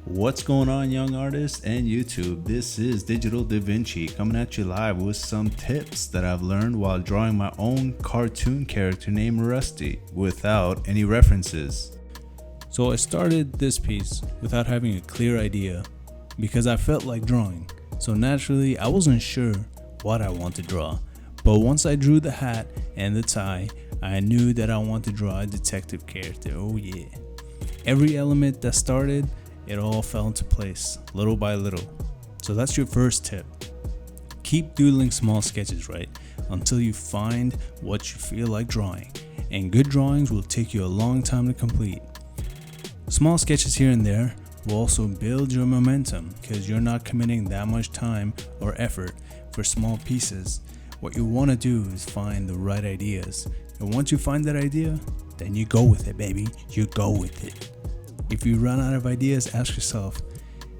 What's going on, young artists and YouTube? This is Digital Da Vinci coming at you live with some tips that I've learned while drawing my own cartoon character named Rusty without any references. So I started this piece without having a clear idea because I felt like drawing. So naturally I wasn't sure what I want to draw. But once I drew the hat and the tie, I knew that I want to draw a detective character. Oh yeah. Every element that started, it all fell into place little by little. So that's your first tip. Keep doodling small sketches, right? Until you find what you feel like drawing. And good drawings will take you a long time to complete. Small sketches here and there will also build your momentum because you're not committing that much time or effort for small pieces. What you want to do is find the right ideas. And once you find that idea, then you go with it, baby. You go with it. If you run out of ideas, ask yourself,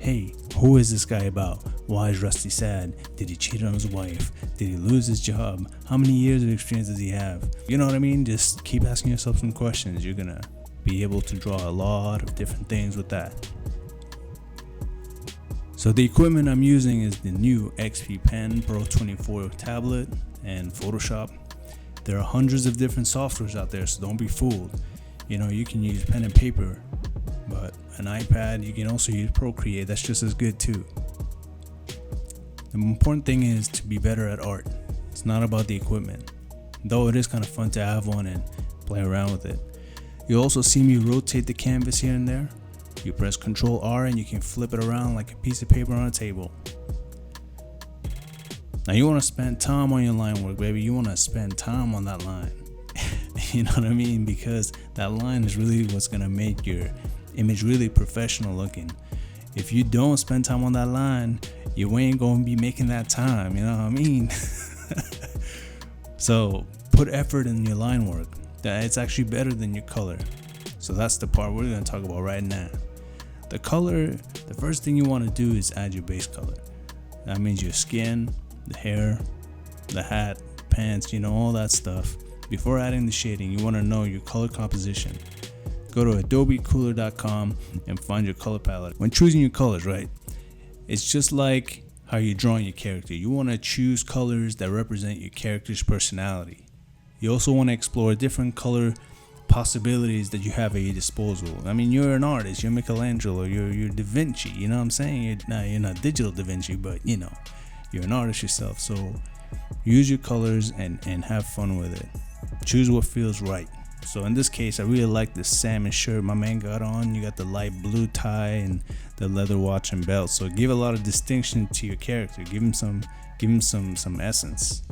hey, who is this guy about? Why is Rusty sad? Did he cheat on his wife? Did he lose his job? How many years of experience does he have? You know what I mean? Just keep asking yourself some questions. You're gonna be able to draw a lot of different things with that. So the equipment I'm using is the new XP Pen Pro 24 tablet and Photoshop. There are hundreds of different softwares out there, so don't be fooled. You know, you can use pen and paper, but an iPad, you can also use Procreate. That's just as good too. The important thing is to be better at art. It's not about the equipment, though it is kind of fun to have one and play around with it. You'll also see me rotate the canvas here and there. You press Ctrl R and you can flip it around like a piece of paper on a table. Now you want to spend time on your line work, baby. You want to spend time on that line. You know what I mean? Because that line is really what's gonna make your image really professional looking. If you don't spend time on that line, you ain't gonna be making that time. You know what I mean? So put effort in your line work. It's actually better than your color. So that's the part we're gonna talk about right now. The color, the first thing you want to do is add your base color. That means your skin, the hair, the hat, pants, all that stuff. Before adding the shading, you want to know your color composition. Go to Adobe Kuler.com and find your color palette. When choosing your colors, right, it's just like how you're drawing your character. You want to choose colors that represent your character's personality. You also want to explore different color possibilities that you have at your disposal. I mean, you're an artist, you're Michelangelo, you're Da Vinci, you know what I'm saying? You're not digital Da Vinci, but you're an artist yourself. So use your colors and have fun with it. Choose what feels right. So in this case, I really like this salmon shirt my man got on. You got the light blue tie and the leather watch and belt. So give a lot of distinction to your character. Give him some essence.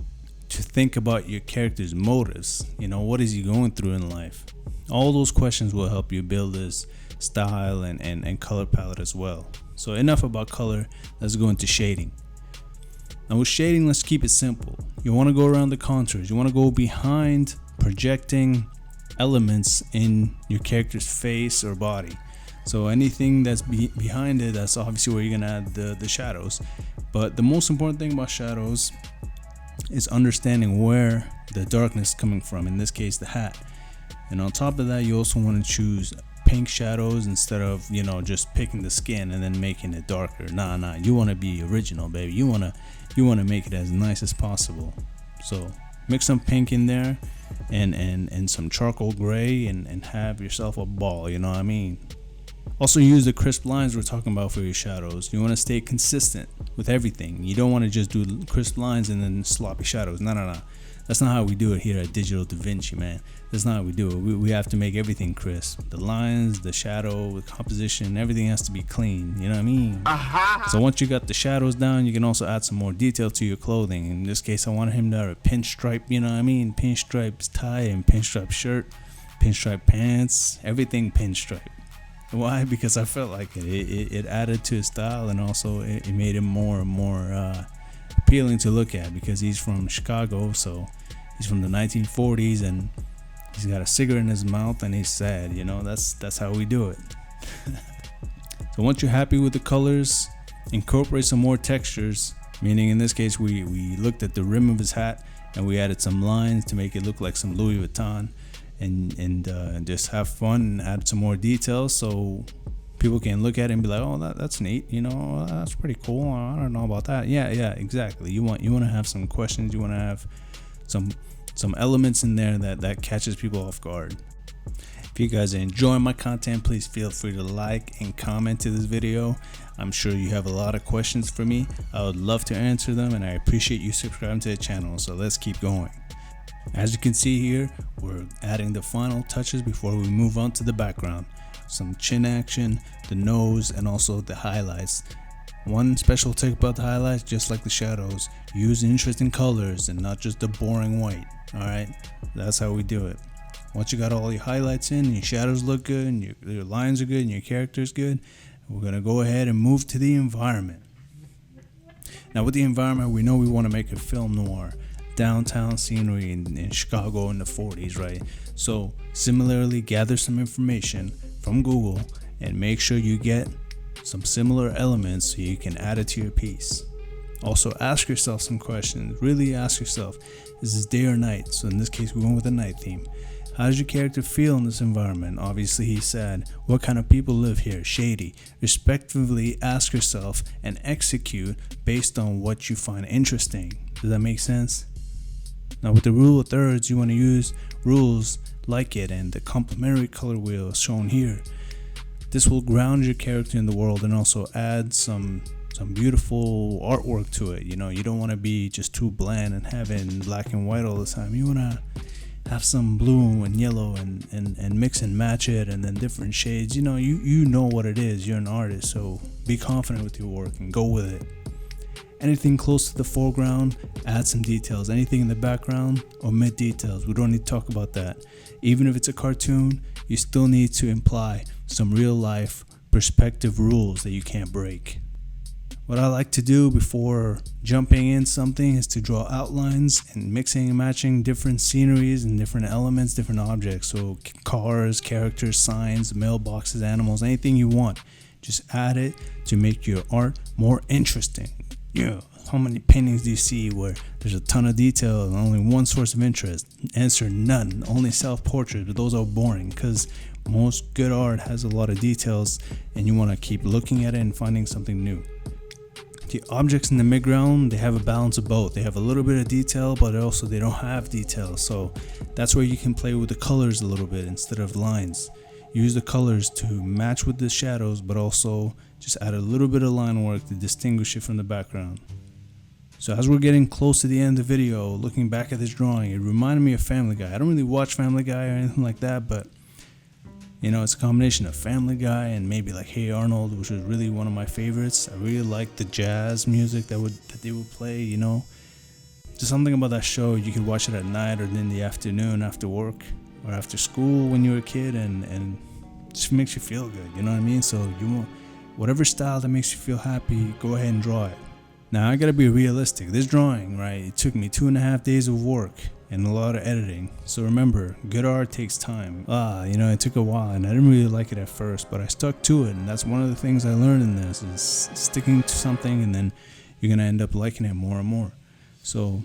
To think about your character's motives. What is he going through in life? All those questions will help you build this style and color palette as well. So enough about color. Let's go into shading. Now with shading, let's keep it simple. You want to go around the contours. You want to go behind projecting elements in your character's face or body. So anything that's behind it, that's obviously where you're going to add the shadows. But the most important thing about shadows is understanding where the darkness is coming from. In this case, the hat. And on top of that, you also want to choose pink shadows instead of just picking the skin and then making it darker. Nah, you want to be original, baby. You want to make it as nice as possible. So mix some pink in there and some charcoal gray and have yourself a ball. You know what I mean? Also use the crisp lines we're talking about for your shadows. You want to stay consistent with everything. You don't want to just do crisp lines and then sloppy shadows. No. That's not how we do it here at Digital Da Vinci, man. That's not how we do it. We have to make everything crisp. The lines, the shadow, the composition, everything has to be clean. You know what I mean? So once you got the shadows down, you can also add some more detail to your clothing. In this case, I wanted him to have a pinstripe, you know what I mean? Pinstripes tie and pinstripe shirt, pinstripe pants, everything pinstripe. Why? Because I felt like it added to his style, and also it made him more and more appealing to look at because he's from Chicago, so he's from the 1940s and he's got a cigarette in his mouth and he's sad. That's how we do it. So once you're happy with the colors, incorporate some more textures, meaning in this case we looked at the rim of his hat and we added some lines to make it look like some Louis Vuitton, and just have fun and add some more details so People can look at it and be like, oh, that's neat, you know, that's pretty cool. I don't know about that. Yeah, exactly. You want to have some questions. You want to have some elements in there that catches people off guard. If you guys are enjoying my content, please feel free to like and comment to this video. I'm sure you have a lot of questions for me. I would love to answer them, and I appreciate you subscribing to the channel. So let's keep going. As you can see here, we're adding the final touches before we move on to the background. Some chin action, the nose, and also the highlights. One special tip about the highlights, just like the shadows, use interesting colors and not just the boring white. Alright, that's how we do it. Once you got all your highlights in, and your shadows look good, and your lines are good, and your character's good, we're going to go ahead and move to the environment. Now with the environment, we know we want to make a film noir. Downtown scenery in Chicago in the 40s, right? So similarly, gather some information from Google and make sure you get some similar elements so you can add it to your piece. Also ask yourself some questions. Really ask yourself, is this day or night? So in this case, we went with a night theme. How does your character feel in this environment? Obviously, he said, what kind of people live here? Shady. Respectively, ask yourself and execute based on what you find interesting. Does that make sense? Now with the rule of thirds, you want to use rules like it and the complementary color wheel shown here. This will ground your character in the world and also add some beautiful artwork to it. You know, you don't want to be just too bland and having black and white all the time. You want to have some blue and yellow and mix and match it, and then different shades. You know, you know what it is. You're an artist, so be confident with your work and go with it. Anything close to the foreground, add some details. Anything in the background, omit details. We don't need to talk about that. Even if it's a cartoon, you still need to imply some real life perspective rules that you can't break. What I like to do before jumping in something is to draw outlines and mixing and matching different sceneries and different elements, different objects. So cars, characters, signs, mailboxes, animals, anything you want. Just add it to make your art more interesting. Yeah, how many paintings do you see where there's a ton of detail and only one source of interest? Answer, none. Only self-portraits, but those are boring because most good art has a lot of details and you want to keep looking at it and finding something new. The objects in the midground, they have a balance of both. They have a little bit of detail, but also they don't have detail. So that's where you can play with the colors a little bit instead of lines. Use the colors to match with the shadows, but also just add a little bit of line work to distinguish it from the background. So as we're getting close to the end of the video, looking back at this drawing, it reminded me of Family Guy. I don't really watch Family Guy or anything like that, but you know, it's a combination of Family Guy and maybe like Hey Arnold, which was really one of my favorites. I really liked the jazz music that they would play, you know. Just something about that show, you could watch it at night or in the afternoon after work or after school when you were a kid, and it just makes you feel good, you know what I mean? So you want whatever style that makes you feel happy, go ahead and draw it. Now I gotta be realistic. This drawing, right, it took me 2.5 days of work and a lot of editing. So remember, good art takes time. You know, it took a while and I didn't really like it at first, but I stuck to it, and that's one of the things I learned in this is sticking to something, and then you're gonna end up liking it more and more. So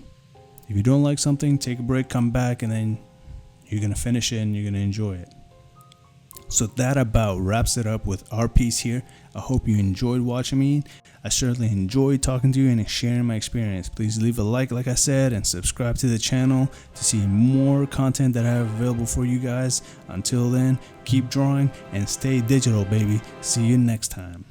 if you don't like something, take a break, come back, and then you're gonna finish it and you're gonna enjoy it. So that about wraps it up with our piece here. I hope you enjoyed watching me. I certainly enjoyed talking to you and sharing my experience. Please leave a like I said, and subscribe to the channel to see more content that I have available for you guys. Until then, keep drawing and stay digital, baby. See you next time.